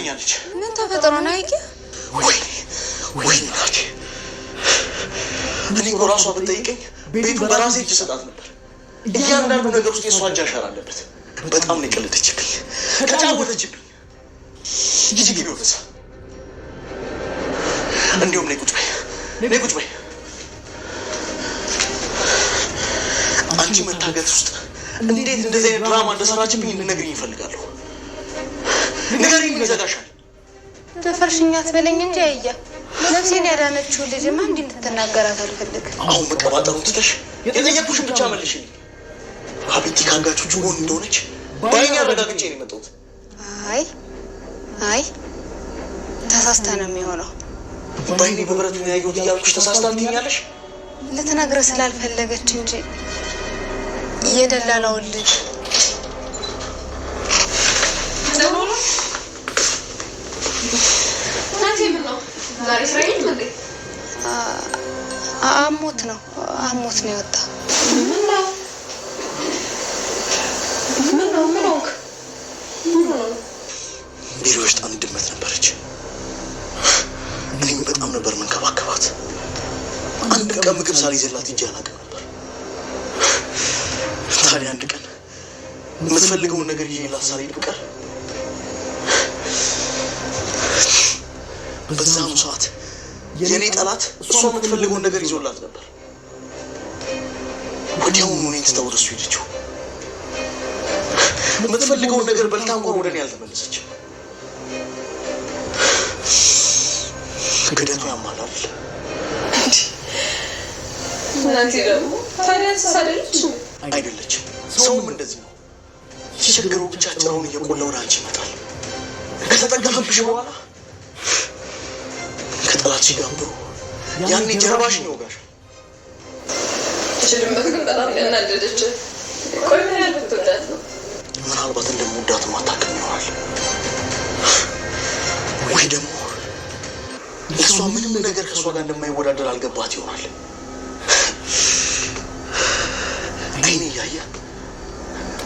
ትለኛለች። ምን ተፈጥሮ ነው አይቂ? ወይ ናት። እኔ እኮ ራሷ ብትጠይቀኝ ቤቱ በራሴ እጅ ሰጣት ነበር። እያንዳንዱ ነገር ውስጥ የእሷ እጅ አሻራ አለበት። በጣም ነው የቀለደችብኝ፣ ተጫወተችብኝ። ሂጂ ግቢ ወደዛ። እንዲሁም ነይ ቁጭ በይ። አንቺ መታገት ውስጥ እንዴት እንደዚህ አይነት ድራማ እንደሰራችብኝ እንድነግሪኝ ይፈልጋለሁ። ንገሪኝ፣ ምን ይዘጋሻል? ደፈርሽኛ አትበለኝ እንጂ አያ ነፍሴን ያዳነችው ልጅማ እንዲህ እንድትናገራት አልፈልግም። አሁን መቀባጠሩን ትተሽ የጠየኩሽን ብቻ መልሽልኝ። ሀቢቲ ካጋቾቹ ጎን እንደሆነች በአይኔ አረጋግጬ ነው የመጣሁት። አይ ተሳስተ ነው የሚሆነው። በአይኔ በብረቱ ነው ያየሁት እያልኩሽ ተሳስታ ትይኛለሽ? ልትነግረህ ስላልፈለገች እንጂ የደላላውን ልጅ አሞት ነው የወጣ። ቢሮ ውስጥ አንድ ድመት ነበረች። እኔም በጣም ነበር መንከባከባት። አንድ ቀን ምግብ ሳልይዝላት ሂጅ አላውቅም ነበር። ታዲያ አንድ ቀን የምትፈልገውን ነገር ይዤላት ሳልሄድ ብቀር በዛም ሰዓት የእኔ ጠላት እሷ የምትፈልገውን ነገር ይዞላት ነበር። ወዲያውኑ እኔን ትታ ወደ እሱ ሄደችው። የምትፈልገውን ነገር በልታ እንኳን ወደ እኔ አልተመለሰች። ክደቱ ያማላል። እናንተ ደግሞ ታዲያ እንስሳ አይደለችም። ሰውም እንደዚህ ነው። ሲቸግረው ብቻ ጭራውን እየቆላ ወደ አንቺ ይመጣል። ከተጠቀመብሽ በኋላ ከጠላትሽ ጋር አብሮ ያኔ ጀርባሽን ይወጋሻል። ድመት ግን በጣም ያናደደች። ቆይ ምን ያህል ብትወዳት ነው? ምናልባት እንደምወዳት ማታውቅም ይሆናል። ወይ ደግሞ ለእሷ ምንም ነገር ከእሷ ጋር እንደማይወዳደር አልገባት ይሆናል። አይኔ እያየ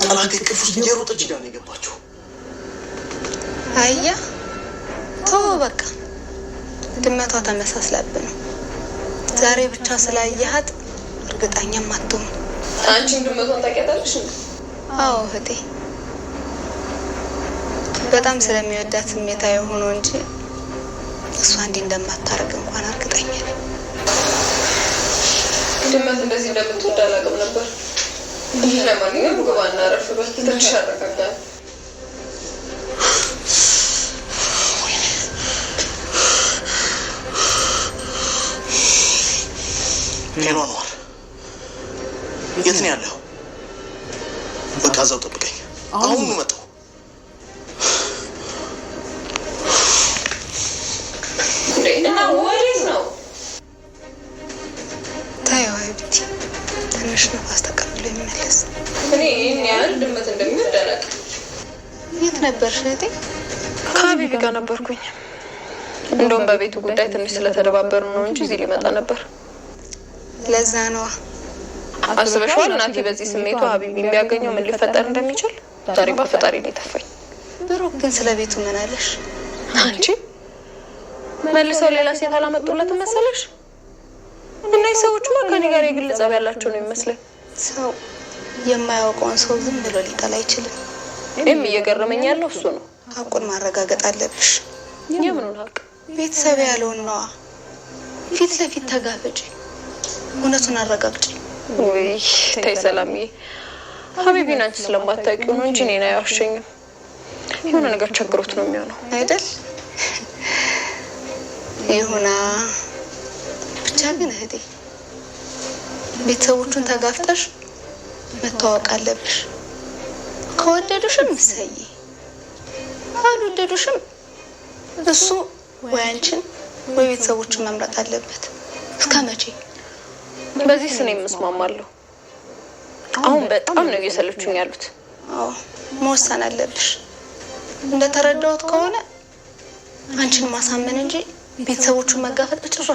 ጠላት እቅፍ ውስጥ እየሮጠች ጋ ነው የገባችው። አያ ተወው በቃ። ድመቷ ተመሳስላብህ ነው። ዛሬ ብቻ ስላየሃት እርግጠኛም አትሆንም። አንቺም ድመቷን ታውቂያታለሽ? አዎ እህቴ፣ በጣም ስለሚወዳት ስሜታዊ ሆኖ እንጂ እሷ እንዲህ እንደማታረግ እንኳን እርግጠኛ ነኝ። ድመት እንደዚህ እንደምትወድ አላውቅም ነበር። ለማንኛውም ግባ እና አረፍ በል፣ ትንሽ ያረጋጋል። ሄሎ ኗር፣ የት ነው ያለው? በቃ እዛው ጠብቀኝ፣ አሁኑ መጣሁ። እና ወዴት ነው? ታየው ሀቢቲ፣ ትንሽ ነፋስ ተቀብሎ ይመለስ። እኔ ይህን ያህል ድመት እንደሚወድ አላውቅም። የት ነበርሽ እህቴ? ከሀቢቢ ጋር ነበርኩኝ። እንደውም በቤቱ ጉዳይ ትንሽ ስለተደባበሩ ነው እንጂ እዚህ ሊመጣ ነበር። ለዛ ነዋ። አስበሽዋል? እናቴ በዚህ ስሜቱ ሀቢቢ ቢያገኘው ምን ሊፈጠር እንደሚችል ዛሬ በፈጣሪ ነው የተፋኝ። ብሩክ ግን ስለ ቤቱ ምን አለሽ? አንቺ መልሰው ሌላ ሴት አላመጡለትም መሰለሽ? እነዚህ ሰዎችማ ከኔ ጋር የግል ጸብ ያላቸው ነው የሚመስለኝ። ሰው የማያውቀውን ሰው ዝም ብሎ ሊጠላ አይችልም። እኔም እየገረመኝ ያለው እሱ ነው። ሀቁን ማረጋገጥ አለብሽ። የምኑን ሀቅ? ቤተሰብ ያለውን ነዋ። ፊት ለፊት ተጋፈጭ፣ እውነቱን አረጋግጭ። ወይ ተይ ሰላምዬ፣ ሀቢቢን አንቺ ስለማታውቂው ነው እንጂ እኔን አያዋሸኝም። የሆነ ነገር ቸግሮት ነው የሚሆነው አይደል? ይሁና ብቻ ግን እህቴ፣ ቤተሰቦቹን ተጋፍጠሽ መታወቅ አለብሽ። ከወደዱሽም እሰይ፣ ካልወደዱሽም እሱ ወይ አንቺን ወይ ቤተሰቦችን መምረጥ አለበት። እስከ መቼ? በዚህ ስኔ የምስማማለሁ። አሁን በጣም ነው እየሰለቹኝ ያሉት። አዎ መወሰን አለብሽ። እንደተረዳሁት ከሆነ አንቺን ማሳመን እንጂ ቤተሰቦቹን መጋፈጥ በጭራሽ